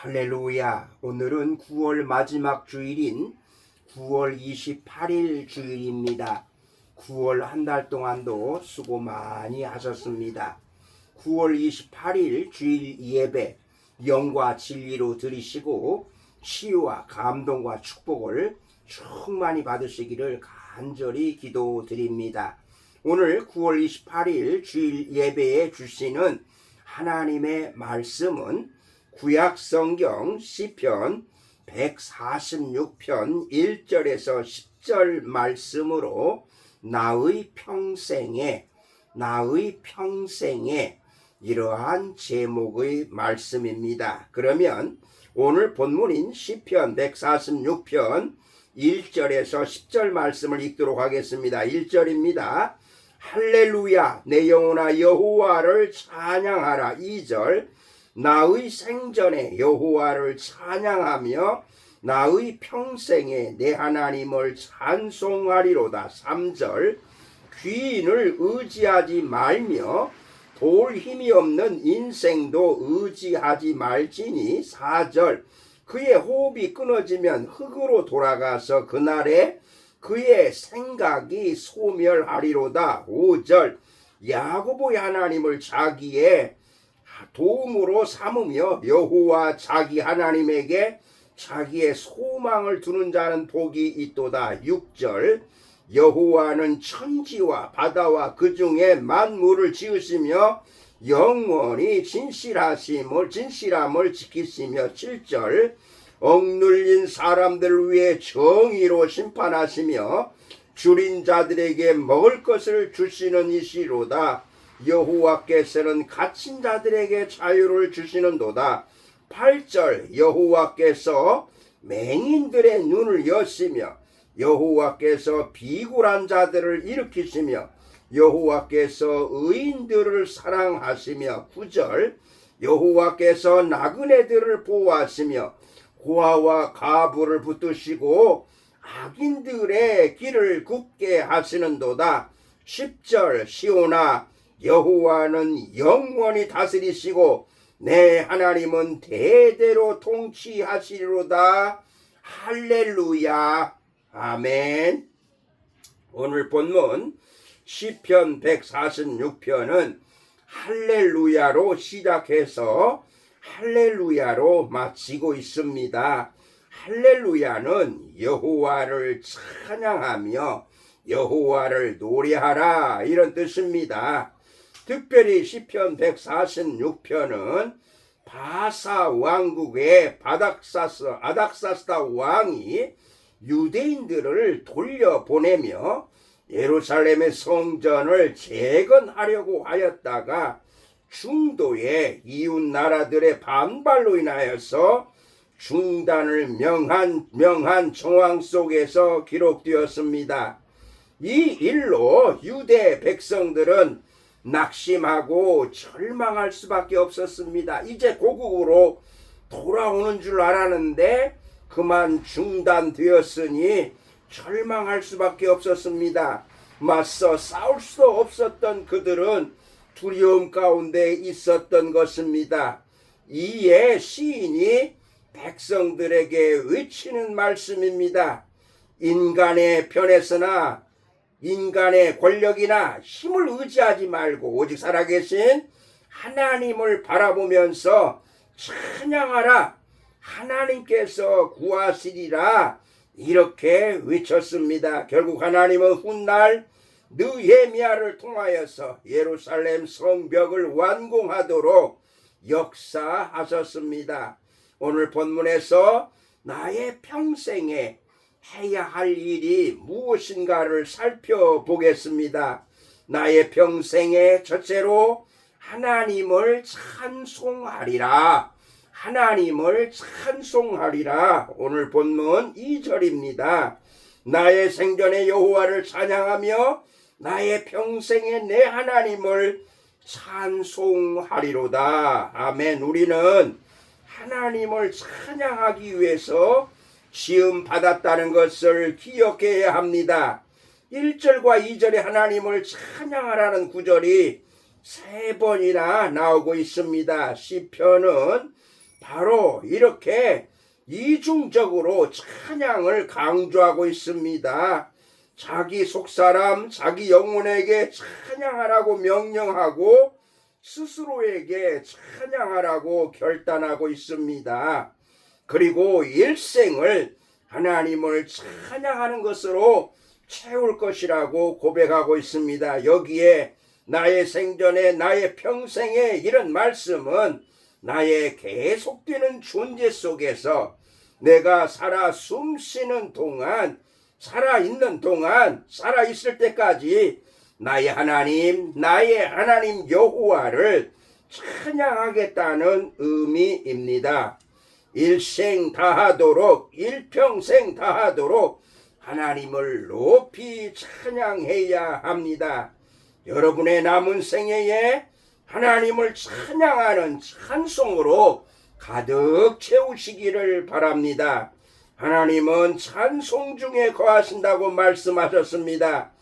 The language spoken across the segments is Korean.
할렐루야. 오늘은 9월 마지막 주일인 9월 28일 주일입니다. 9월 한 달 동안도 수고 많이 하셨습니다. 9월 28일 주일 예배 영과 진리로 드리시고 치유와 감동과 축복을 충만히 받으시기를 간절히 기도드립니다. 오늘 9월 28일 주일 예배에 주시는 하나님의 말씀은 구약성경 시편 146편 1절에서 10절 말씀으로 나의 평생에 이러한 제목의 말씀입니다. 그러면 오늘 본문인 시편 146편 1절에서 10절 말씀을 읽도록 하겠습니다. 1절입니다. 할렐루야 내 영혼아 여호와를 찬양하라. 2절 나의 생전에 여호와를 찬양하며 나의 평생에 내 하나님을 찬송하리로다. 3절 귀인을 의지하지 말며 도울 힘이 없는 인생도 의지하지 말지니. 4절 그의 호흡이 끊어지면 흙으로 돌아가서 그날에 그의 생각이 소멸하리로다. 5절 야고보의 하나님을 자기의 도움으로 삼으며 여호와 자기 하나님에게 자기의 소망을 두는 자는 복이 있도다. 6절 여호와는 천지와 바다와 그 중에 만물을 지으시며 영원히 진실함을 지키시며. 7절 억눌린 사람들 위에 정의로 심판하시며 줄인 자들에게 먹을 것을 주시는 이시로다. 여호와께서는 갇힌 자들에게 자유를 주시는도다. 8절 여호와께서 맹인들의 눈을 여시며 여호와께서 비굴한 자들을 일으키시며 여호와께서 의인들을 사랑하시며. 9절 여호와께서 나그네들을 보호하시며 고아와 가부를 붙드시고 악인들의 길을 굽게 하시는도다. 10절 시온아 여호와는 영원히 다스리시고 내 하나님은 대대로 통치하시리로다. 할렐루야. 아멘. 오늘 본문 시편 146편은 할렐루야로 시작해서 할렐루야로 마치고 있습니다. 할렐루야는 여호와를 찬양하며 여호와를 노래하라 이런 뜻입니다. 특별히 시편 146편은 바사 왕국의 아닥사스다 왕이 유대인들을 돌려보내며 예루살렘의 성전을 재건하려고 하였다가 중도의 이웃 나라들의 반발로 인하여서 중단을 명한 정황 속에서 기록되었습니다. 이 일로 유대 백성들은 낙심하고 절망할 수밖에 없었습니다. 이제 고국으로 돌아오는 줄 알았는데 그만 중단되었으니 절망할 수밖에 없었습니다. 맞서 싸울 수 없었던 그들은 두려움 가운데 있었던 것입니다. 이에 시인이 백성들에게 외치는 말씀입니다. 인간의 편에서나 인간의 권력이나 힘을 의지하지 말고 오직 살아계신 하나님을 바라보면서 찬양하라. 하나님께서 구하시리라. 이렇게 외쳤습니다. 결국 하나님은 훗날 느헤미야를 통하여서 예루살렘 성벽을 완공하도록 역사하셨습니다. 오늘 본문에서 나의 평생에 해야 할 일이 무엇인가를 살펴보겠습니다. 나의 평생에 첫째로 하나님을 찬송하리라. 오늘 본문 2절입니다. 나의 생전에 여호와를 찬양하며 나의 평생에 내 하나님을 찬송하리로다. 아멘. 우리는 하나님을 찬양하기 위해서 지음 받았다는 것을 기억해야 합니다. 1절과 2절에 하나님을 찬양하라는 구절이 3번이나 나오고 있습니다. 시편은 바로 이렇게 이중적으로 찬양을 강조하고 있습니다. 자기 속사람, 자기 영혼에게 찬양하라고 명령하고 스스로에게 찬양하라고 결단하고 있습니다. 그리고 일생을 하나님을 찬양하는 것으로 채울 것이라고 고백하고 있습니다. 여기에 나의 생전에 나의 평생에 이런 말씀은 나의 계속되는 존재 속에서 내가 살아 숨쉬는 동안, 살아있는 동안, 살아있을 때까지 나의 하나님 여호와를 찬양하겠다는 의미입니다. 일생 다하도록, 일평생 다하도록 하나님을 높이 찬양해야 합니다. 여러분의 남은 생애에 하나님을 찬양하는 찬송으로 가득 채우시기를 바랍니다. 하나님은 찬송 중에 거하신다고 말씀하셨습니다.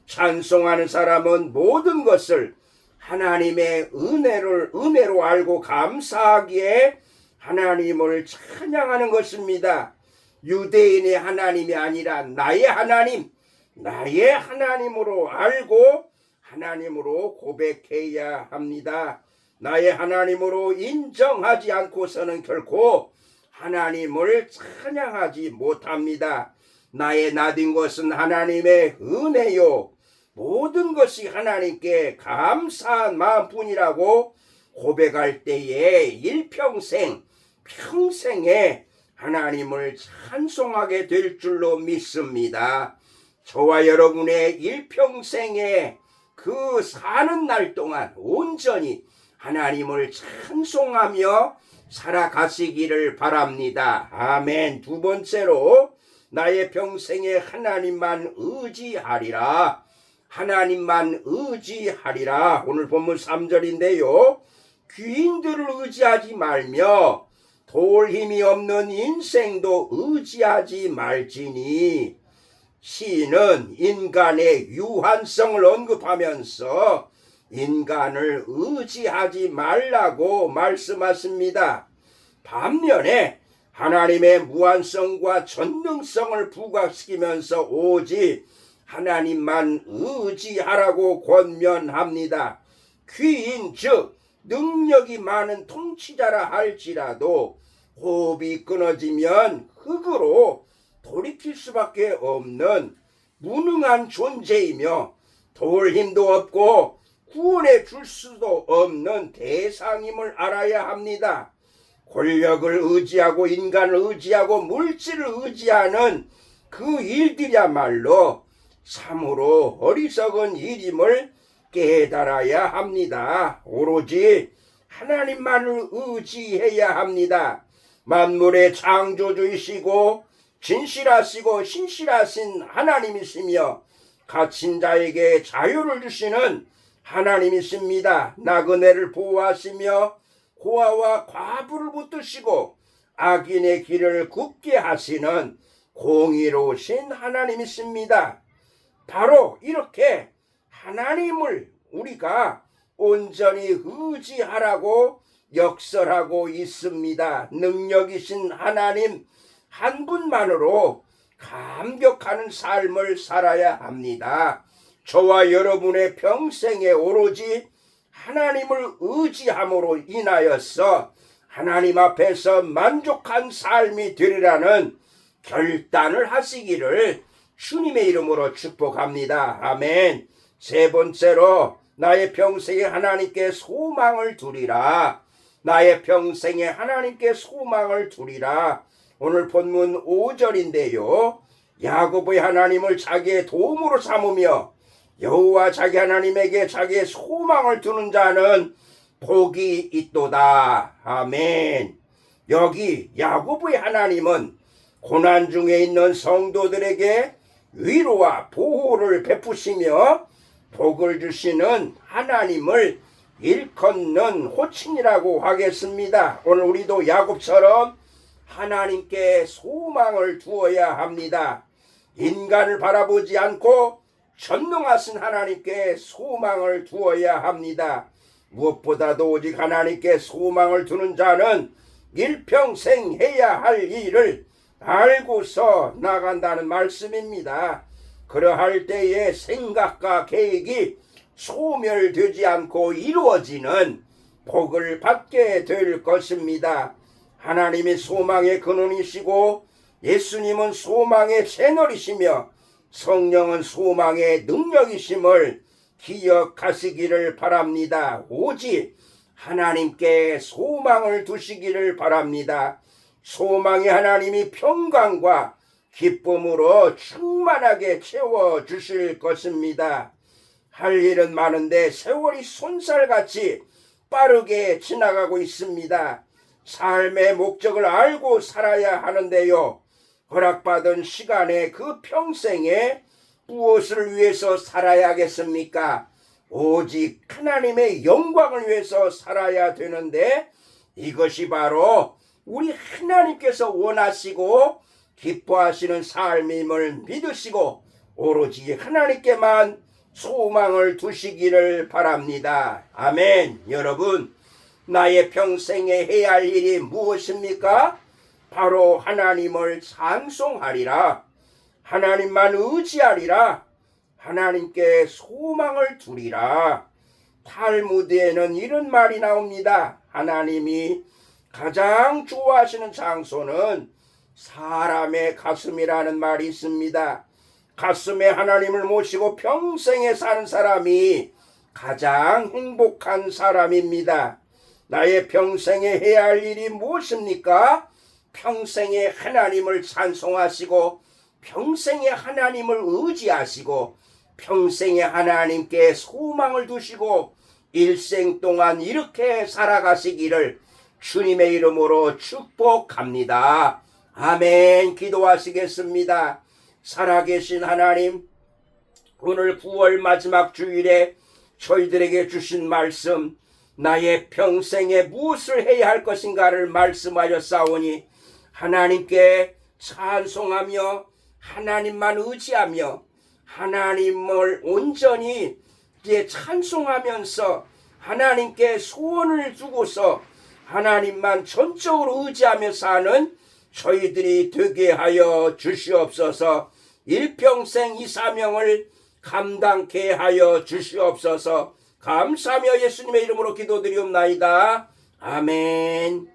찬송하는 사람은 모든 것을 하나님의 은혜로 알고 감사하기에 하나님을 찬양하는 것입니다. 유대인의 하나님이 아니라 나의 하나님으로 알고 하나님으로 고백해야 합니다. 나의 하나님으로 인정하지 않고서는 결코 하나님을 찬양하지 못합니다. 나의 나된 것은 하나님의 은혜요, 모든 것이 하나님께 감사한 마음뿐이라고 고백할 때에 평생에 하나님을 찬송하게 될 줄로 믿습니다. 저와 여러분의 일평생에 그 사는 날 동안 온전히 하나님을 찬송하며 살아가시기를 바랍니다. 아멘. 두 번째로 나의 평생에 하나님만 의지하리라. 오늘 본문 3절인데요. 귀인들을 의지하지 말며 도울 힘이 없는 인생도 의지하지 말지니. 시인은 인간의 유한성을 언급하면서 인간을 의지하지 말라고 말씀하십니다. 반면에 하나님의 무한성과 전능성을 부각시키면서 오직 하나님만 의지하라고 권면합니다. 귀인 즉 능력이 많은 통치자라 할지라도 호흡이 끊어지면 흙으로 돌이킬 수밖에 없는 무능한 존재이며 도울 힘도 없고 구원해 줄 수도 없는 대상임을 알아야 합니다. 권력을 의지하고 인간을 의지하고 물질을 의지하는 그 일들이야말로 참으로 어리석은 일임을 깨달아야 합니다. 오로지 하나님만을 의지해야 합니다. 만물의 창조주이시고 진실하시고 신실하신 하나님이시며 갇힌 자에게 자유를 주시는 하나님이십니다. 나그네를 보호하시며 고아와 과부를 붙드시고 악인의 길을 굽게 하시는 공의로우신 하나님이십니다. 바로 이렇게 하나님을 우리가 온전히 의지하라고 역설하고 있습니다. 능력이신 하나님 한 분만으로 감격하는 삶을 살아야 합니다. 저와 여러분의 평생에 오로지 하나님을 의지함으로 인하여서 하나님 앞에서 만족한 삶이 되리라는 결단을 하시기를 주님의 이름으로 축복합니다. 아멘. 세 번째로 나의 평생에 하나님께 소망을 두리라. 나의 평생에 하나님께 소망을 두리라. 오늘 본문 5절인데요. 야곱의 하나님을 자기의 도움으로 삼으며 여호와 자기 하나님에게 자기의 소망을 두는 자는 복이 있도다. 아멘. 여기 야곱의 하나님은 고난 중에 있는 성도들에게 위로와 보호를 베푸시며 복을 주시는 하나님을 일컫는 호칭이라고 하겠습니다. 오늘 우리도 야곱처럼 하나님께 소망을 두어야 합니다. 인간을 바라보지 않고 전능하신 하나님께 소망을 두어야 합니다. 무엇보다도 오직 하나님께 소망을 두는 자는 일평생 해야 할 일을 알고서 나간다는 말씀입니다. 그러할 때에 생각과 계획이 소멸되지 않고 이루어지는 복을 받게 될 것입니다. 하나님이 소망의 근원이시고 예수님은 소망의 채널이시며 성령은 소망의 능력이심을 기억하시기를 바랍니다. 오직 하나님께 소망을 두시기를 바랍니다. 소망의 하나님이 평강과 기쁨으로 충만하게 채워주실 것입니다. 할 일은 많은데 세월이 손살같이 빠르게 지나가고 있습니다. 삶의 목적을 알고 살아야 하는데요. 허락받은 시간에 그 평생에 무엇을 위해서 살아야겠습니까? 오직 하나님의 영광을 위해서 살아야 되는데 이것이 바로 우리 하나님께서 원하시고 기뻐하시는 삶임을 믿으시고 오로지 하나님께만 소망을 두시기를 바랍니다. 아멘. 여러분, 나의 평생에 해야 할 일이 무엇입니까? 바로 하나님을 찬송하리라. 하나님만 의지하리라. 하나님께 소망을 두리라. 탈무드에는 이런 말이 나옵니다. 하나님이 가장 좋아하시는 장소는 사람의 가슴이라는 말이 있습니다. 가슴에 하나님을 모시고 평생에 사는 사람이 가장 행복한 사람입니다. 나의 평생에 해야 할 일이 무엇입니까? 평생에 하나님을 찬송하시고 평생에 하나님을 의지하시고 평생에 하나님께 소망을 두시고 일생 동안 이렇게 살아가시기를 주님의 이름으로 축복합니다. 아멘. 기도하시겠습니다. 살아계신 하나님, 오늘 9월 마지막 주일에 저희들에게 주신 말씀, 나의 평생에 무엇을 해야 할 것인가를 말씀하셨사오니 하나님께 찬송하며 하나님만 의지하며 하나님을 온전히 이제 찬송하면서 하나님께 소원을 두고서 하나님만 전적으로 의지하며 사는 저희들이 되게 하여 주시옵소서. 일평생 이 사명을 감당케 하여 주시옵소서. 감사하며 예수님의 이름으로 기도드리옵나이다. 아멘.